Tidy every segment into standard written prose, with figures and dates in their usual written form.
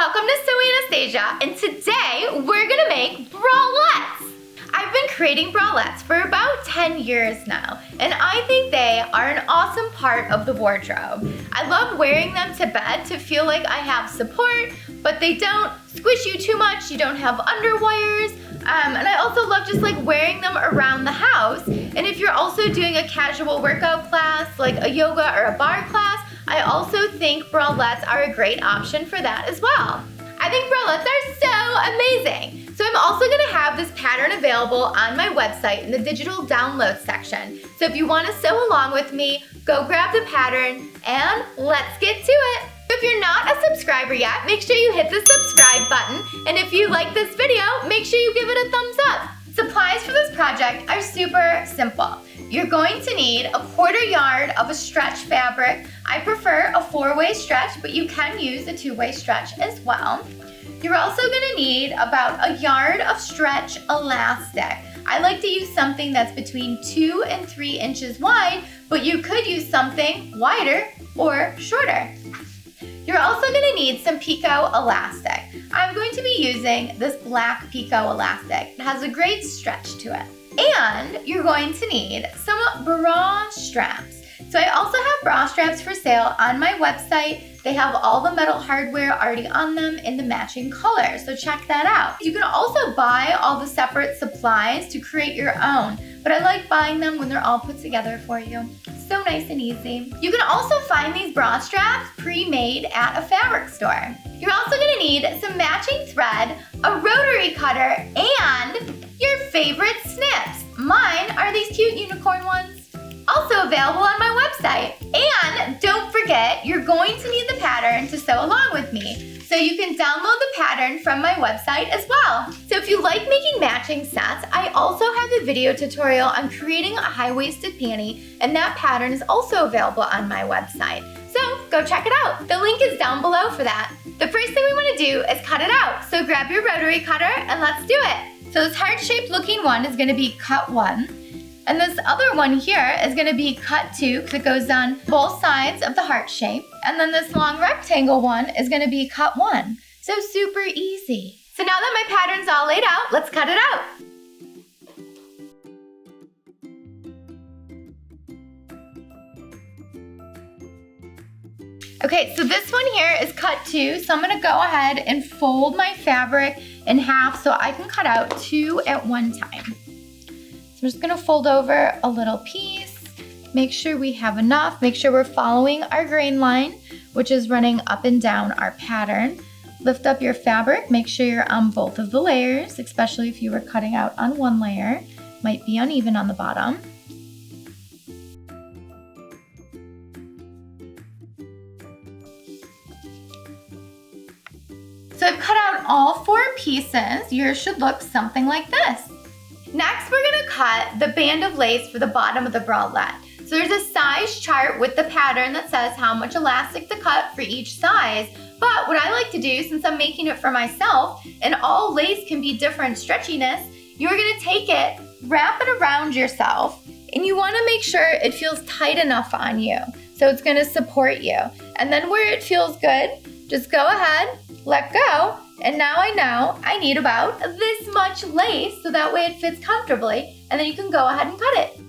welcome to Sewing Anastasia, and today we're gonna make bralettes. I've been creating bralettes for about 10 years now, and I think they are an awesome part of the wardrobe. I love wearing them to bed to feel like I have support, but they don't squish you too much, you don't have underwires, and I also love just like wearing them around the house. And if you're also doing a casual workout class, like a yoga or a barre class, I also think bralettes are a great option for that as well. I think bralettes are so amazing. So I'm also gonna have this pattern available on my website in the digital download section. So if you wanna sew along with me, go grab the pattern and let's get to it. If you're not a subscriber yet, make sure you hit the subscribe button. And if you like this video, make sure you give it a thumbs up. Supplies for this project are super simple. You're going to need a 1/4 yard of a stretch fabric. I prefer a 4-way stretch, but you can use a 2-way stretch as well. You're also gonna need about a yard of stretch elastic. I like to use something that's between 2 and 3 inches wide, but you could use something wider or shorter. You're also gonna need some picot elastic. I'm going to be using this black picot elastic. It has a great stretch to it. And you're going to need some bra straps. So I also have bra straps for sale on my website. They have all the metal hardware already on them in the matching color, so check that out. You can also buy all the separate supplies to create your own, but I like buying them when they're all put together for you. So nice and easy. You can also find these bra straps pre-made at a fabric store. You're also gonna need some matching thread, a rotary cutter, and your favorite snips. Mine are these cute unicorn ones. Also available on my website. And don't forget, you're going to need the pattern to sew along with me. So you can download the pattern from my website as well. So if you like making matching sets, I also have a video tutorial on creating a high-waisted panty, and that pattern is also available on my website. So go check it out. The link is down below for that. The first thing we want to do is cut it out. So grab your rotary cutter and let's do it. So this heart-shaped looking one is going to be cut 1. And this other one here is going to be cut 2 because it goes on both sides of the heart shape. And then this long rectangle one is going to be cut 1. So super easy. So now that my pattern's all laid out, let's cut it out. Okay, so this one here is cut 2. So I'm going to go ahead and fold my fabric in half so I can cut out 2 at one time. I'm just gonna fold over a little piece, make sure we have enough, make sure we're following our grain line, which is running up and down our pattern. Lift up your fabric, make sure you're on both of the layers, especially if you were cutting out on one layer. Might be uneven on the bottom. So I've cut out all 4 pieces. Yours should look something like this. Next, we're gonna cut the band of lace for the bottom of the bralette. So there's a size chart with the pattern that says how much elastic to cut for each size. But what I like to do, since I'm making it for myself, and all lace can be different stretchiness, you're gonna take it, wrap it around yourself, and you wanna make sure it feels tight enough on you. So it's gonna support you. And then where it feels good, just go ahead, let go, and now I know I need about this much lace so that way it fits comfortably, and then you can go ahead and cut it.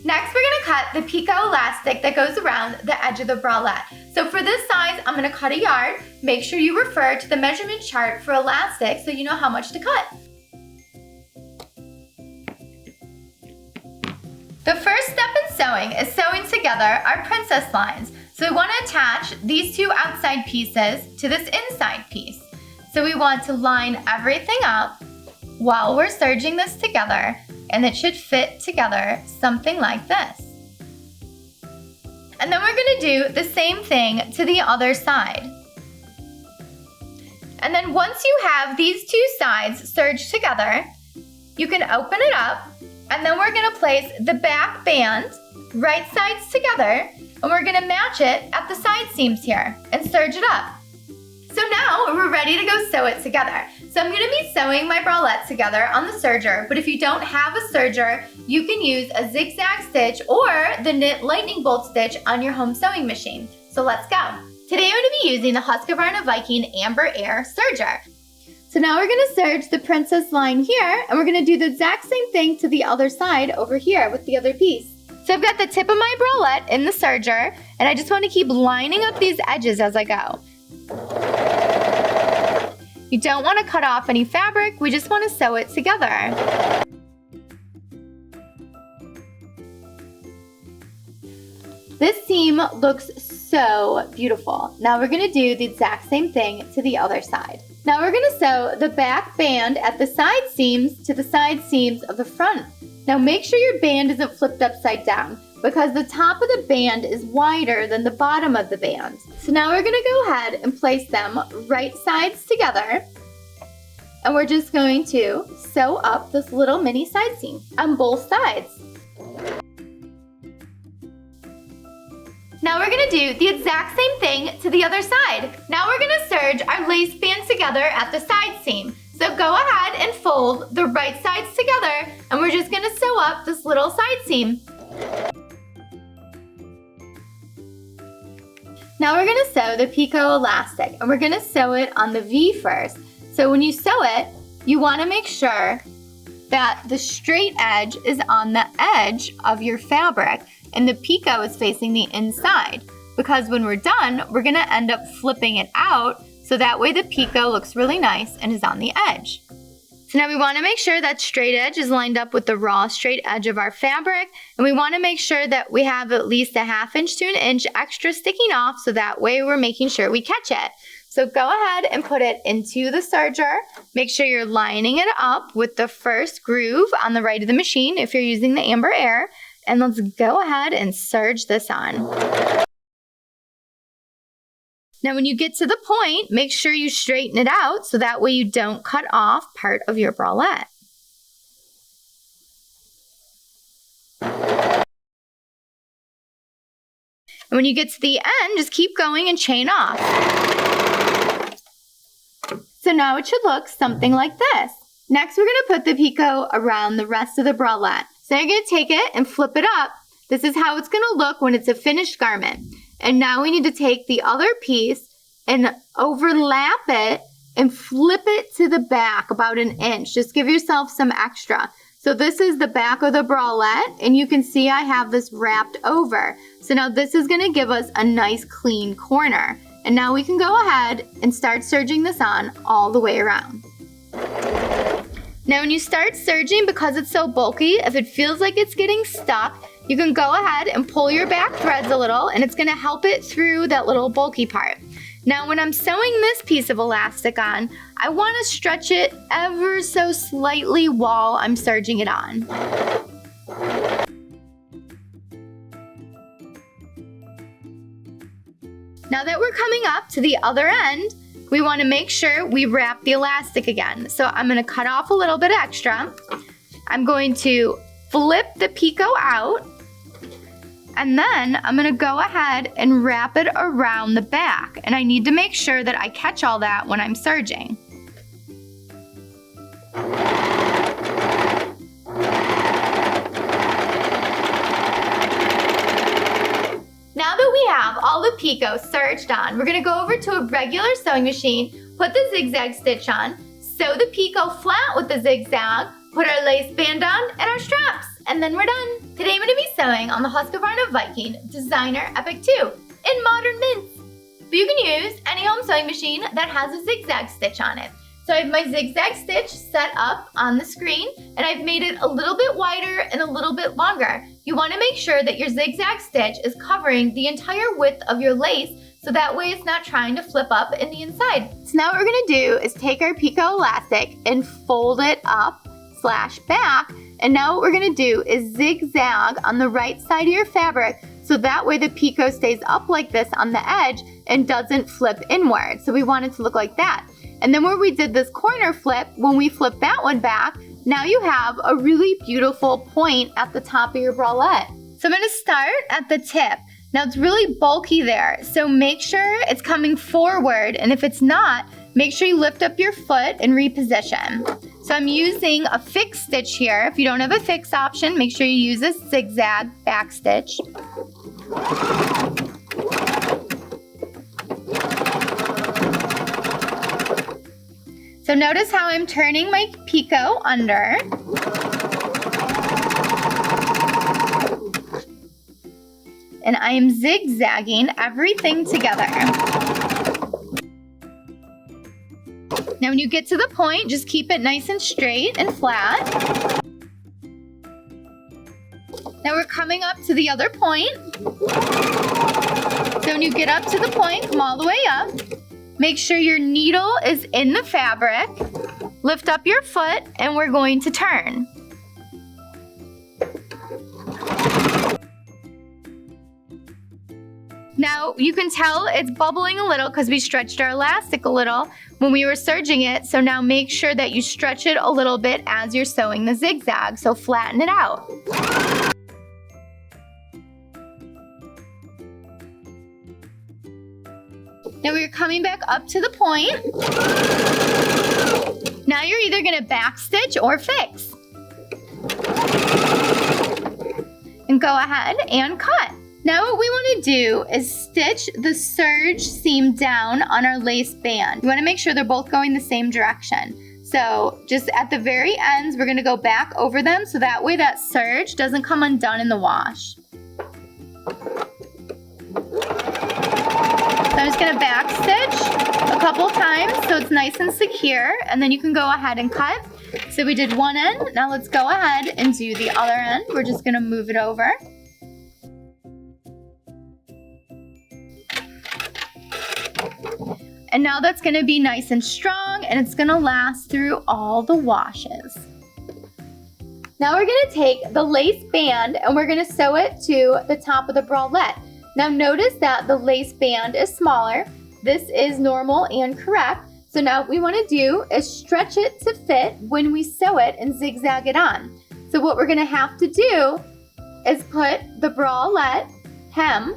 Next, we're gonna cut the picot elastic that goes around the edge of the bralette. So for this size, I'm gonna cut a yard. Make sure you refer to the measurement chart for elastic so you know how much to cut. The first step in sewing is sewing together our princess lines. So we want to attach these 2 outside pieces to this inside piece. So we want to line everything up while we're serging this together, and it should fit together something like this. And then we're going to do the same thing to the other side. And then once you have these 2 sides serged together, you can open it up, and then we're going to place the back band right sides together, and we're gonna match it at the side seams here and serge it up. So now we're ready to go sew it together. So I'm gonna be sewing my bralette together on the serger, but if you don't have a serger, you can use a zigzag stitch or the knit lightning bolt stitch on your home sewing machine. So let's go. Today I'm going to be using the Husqvarna Viking Amber Air serger. So now we're going to serge the princess line here, and we're going to do the exact same thing to the other side over here with the other piece. So I've got the tip of my bralette in the serger, and I just want to keep lining up these edges as I go. You don't want to cut off any fabric, we just want to sew it together. This seam looks so beautiful. Now we're going to do the exact same thing to the other side. Now we're going to sew the back band at the side seams to the side seams of the front. Now make sure your band isn't flipped upside down because the top of the band is wider than the bottom of the band. So now we're going to go ahead and place them right sides together. And we're just going to sew up this little mini side seam on both sides. Now we're going to do the exact same thing to the other side. Now we're going to serge our lace band together at the side seam. So go ahead and fold the right sides together, and we're just going to sew up this little side seam. Now we're going to sew the picot elastic, and we're going to sew it on the V first. So when you sew it, you want to make sure that the straight edge is on the edge of your fabric and the picot is facing the inside, because when we're done, we're going to end up flipping it out so that way the picot looks really nice and is on the edge. So now we want to make sure that straight edge is lined up with the raw straight edge of our fabric, and we want to make sure that we have at least a 1/2 inch to 1 inch extra sticking off so that way we're making sure we catch it. So go ahead and put it into the serger. Make sure you're lining it up with the first groove on the right of the machine if you're using the Amber Air. And let's go ahead and serge this on. Now when you get to the point, make sure you straighten it out so that way you don't cut off part of your bralette. And when you get to the end, just keep going and chain off. So now it should look something like this. Next, we're going to put the picot around the rest of the bralette. So you're going to take it and flip it up. This is how it's going to look when it's a finished garment. And now we need to take the other piece and overlap it and flip it to the back about 1 inch. Just give yourself some extra. So this is the back of the bralette, and you can see I have this wrapped over. So now this is going to give us a nice clean corner. And now we can go ahead and start serging this on all the way around. Now when you start serging, because it's so bulky, if it feels like it's getting stuck, you can go ahead and pull your back threads a little, and it's going to help it through that little bulky part. Now when I'm sewing this piece of elastic on, I want to stretch it ever so slightly while I'm serging it on. Now that we're coming up to the other end, we want to make sure we wrap the elastic again. So I'm going to cut off a little bit extra. I'm going to flip the picot out, and then I'm going to go ahead and wrap it around the back. And I need to make sure that I catch all that when I'm serging. Now that we have all the picot serged on, we're going to go over to a regular sewing machine, put the zigzag stitch on, sew the picot flat with the zigzag, put our lace band on and our straps, and then we're done. Today I'm going to be sewing on the Husqvarna Viking Designer Epic 2 in Modern Mints. But you can use any home sewing machine that has a zigzag stitch on it. So I have my zigzag stitch set up on the screen, and I've made it a little bit wider and a little bit longer. You want to make sure that your zigzag stitch is covering the entire width of your lace, so that way it's not trying to flip up in the inside. So now what we're going to do is take our picot elastic and fold it up / back, and now what we're going to do is zigzag on the right side of your fabric, so that way the picot stays up like this on the edge and doesn't flip inward. So we want it to look like that. And then where we did this corner flip, when we flip that one back, now you have a really beautiful point at the top of your bralette. So I'm going to start at the tip. Now it's really bulky there, so make sure it's coming forward, and if it's not, make sure you lift up your foot and reposition. So I'm using a fixed stitch here. If you don't have a fixed option, make sure you use a zigzag back stitch. So notice how I'm turning my picot under. And I am zigzagging everything together. Now when you get to the point, just keep it nice and straight and flat. Now we're coming up to the other point. So when you get up to the point, come all the way up. Make sure your needle is in the fabric. Lift up your foot and we're going to turn. Now you can tell it's bubbling a little because we stretched our elastic a little when we were serging it. So now make sure that you stretch it a little bit as you're sewing the zigzag. So flatten it out. Now we're coming back up to the point. Now you're either gonna back stitch or fix. And go ahead and cut. Now what we wanna do is stitch the serge seam down on our lace band. You wanna make sure they're both going the same direction. So just at the very ends, we're gonna go back over them so that way that serge doesn't come undone in the wash. So I'm just gonna back stitch a couple times so it's nice and secure, and then you can go ahead and cut. So we did one end, now let's go ahead and do the other end. We're just gonna move it over. And now that's gonna be nice and strong and it's gonna last through all the washes. Now we're gonna take the lace band and we're gonna sew it to the top of the bralette. Now notice that the lace band is smaller. This is normal and correct. So now what we want to do is stretch it to fit when we sew it and zigzag it on. So what we're going to have to do is put the bralette hem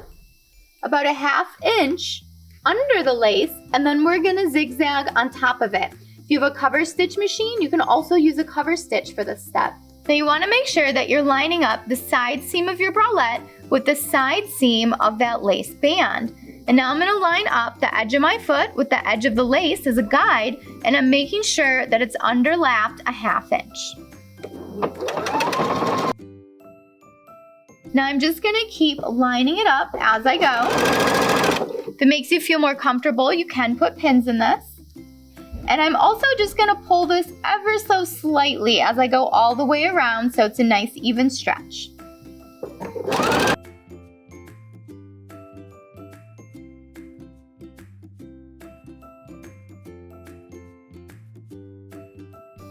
about a ½ inch under the lace, and then we're going to zigzag on top of it. If you have a cover stitch machine, you can also use a cover stitch for this step. Now you want to make sure that you're lining up the side seam of your bralette with the side seam of that lace band. And now I'm going to line up the edge of my foot with the edge of the lace as a guide, and I'm making sure that it's underlapped a ½ inch. Now I'm just going to keep lining it up as I go. If it makes you feel more comfortable, you can put pins in this. And I'm also just gonna pull this ever so slightly as I go all the way around so it's a nice even stretch.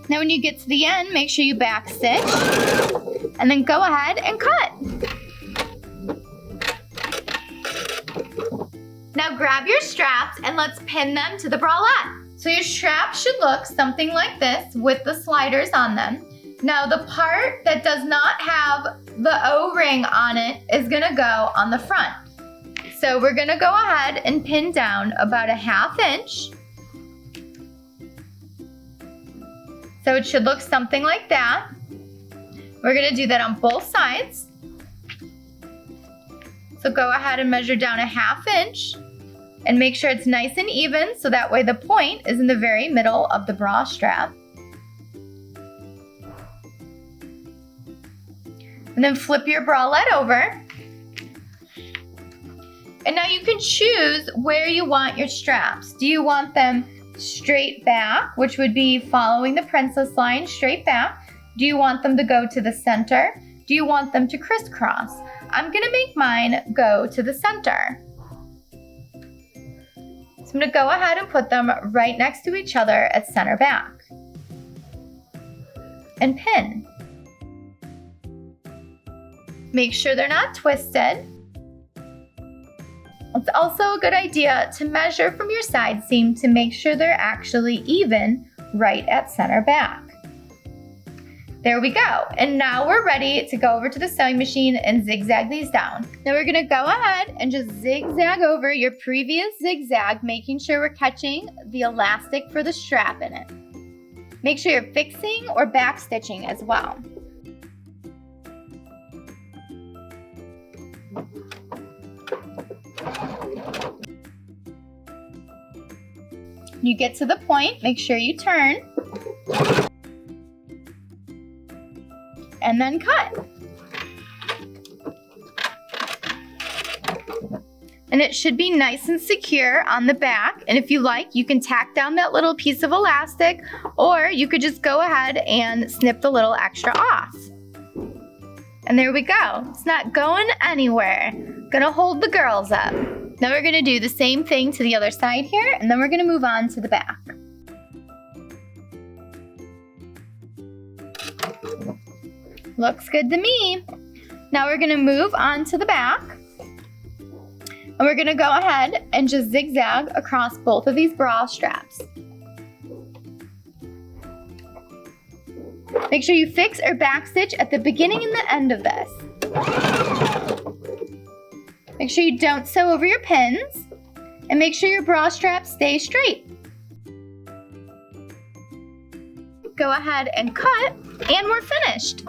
Now when you get to the end, make sure you back stitch and then go ahead and cut. Now grab your straps and let's pin them to the bralette. So your straps should look something like this with the sliders on them. Now the part that does not have the O-ring on it is gonna go on the front. So we're gonna go ahead and pin down about a ½ inch. So it should look something like that. We're gonna do that on both sides. So go ahead and measure down a ½ inch. And make sure it's nice and even so that way the point is in the very middle of the bra strap. And then flip your bralette over. And now you can choose where you want your straps. Do you want them straight back, which would be following the princess line straight back? Do you want them to go to the center? Do you want them to crisscross? I'm gonna make mine go to the center. So I'm going to go ahead and put them right next to each other at center back. And pin. Make sure they're not twisted. It's also a good idea to measure from your side seam to make sure they're actually even right at center back. There we go. And now we're ready to go over to the sewing machine and zigzag these down. Now we're gonna go ahead and just zigzag over your previous zigzag, making sure we're catching the elastic for the strap in it. Make sure you're fixing or back stitching as well. You get to the point, make sure you turn, and then cut. And it should be nice and secure on the back. And if you like, you can tack down that little piece of elastic, or you could just go ahead and snip the little extra off. And there we go. It's not going anywhere. Gonna hold the girls up. Now we're gonna do the same thing to the other side here, and then we're gonna move on to the back. Looks good to me. Now we're gonna move on to the back. And we're gonna go ahead and just zigzag across both of these bra straps. Make sure you fix or backstitch at the beginning and the end of this. Make sure you don't sew over your pins, and make sure your bra straps stay straight. Go ahead and cut, and we're finished.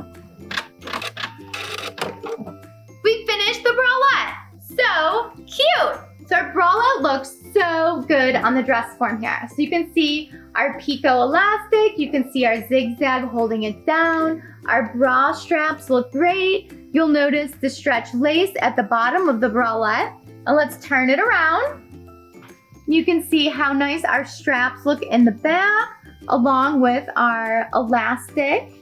We finished the bralette. So cute. So our bralette looks so good on the dress form here. So you can see our picot elastic, you can see our zigzag holding it down. Our bra straps look great. You'll notice the stretch lace at the bottom of the bralette. And let's turn it around. You can see how nice our straps look in the back, along with our elastic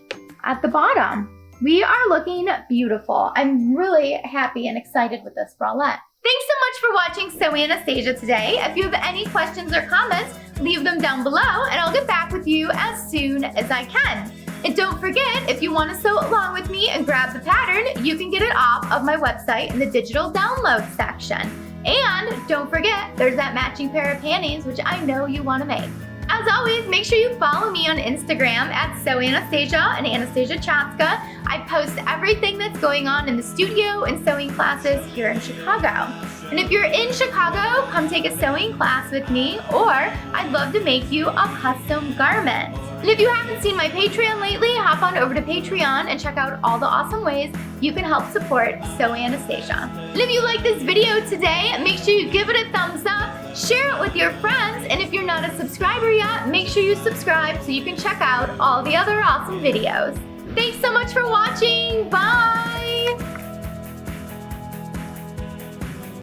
at the bottom. We are looking beautiful. I'm really happy and excited with this bralette. Thanks so much for watching Sew Anastasia today. If you have any questions or comments, leave them down below and I'll get back with you as soon as I can. And don't forget, if you want to sew along with me and grab the pattern, you can get it off of my website in the digital download section. And don't forget, there's that matching pair of panties, which I know you want to make. As always, make sure you follow me on Instagram at Sew Anastasia and Anastasia Chatzka. I post everything that's going on in the studio and sewing classes here in Chicago. And if you're in Chicago, come take a sewing class with me, or I'd love to make you a custom garment. And if you haven't seen my Patreon lately, hop on over to Patreon and check out all the awesome ways you can help support Sew Anastasia. And if you like this video today, make sure you give it a thumbs up, share it with your friends, and if you're not a subscriber yet, make sure you subscribe so you can check out all the other awesome videos. Thanks so much for watching. Bye!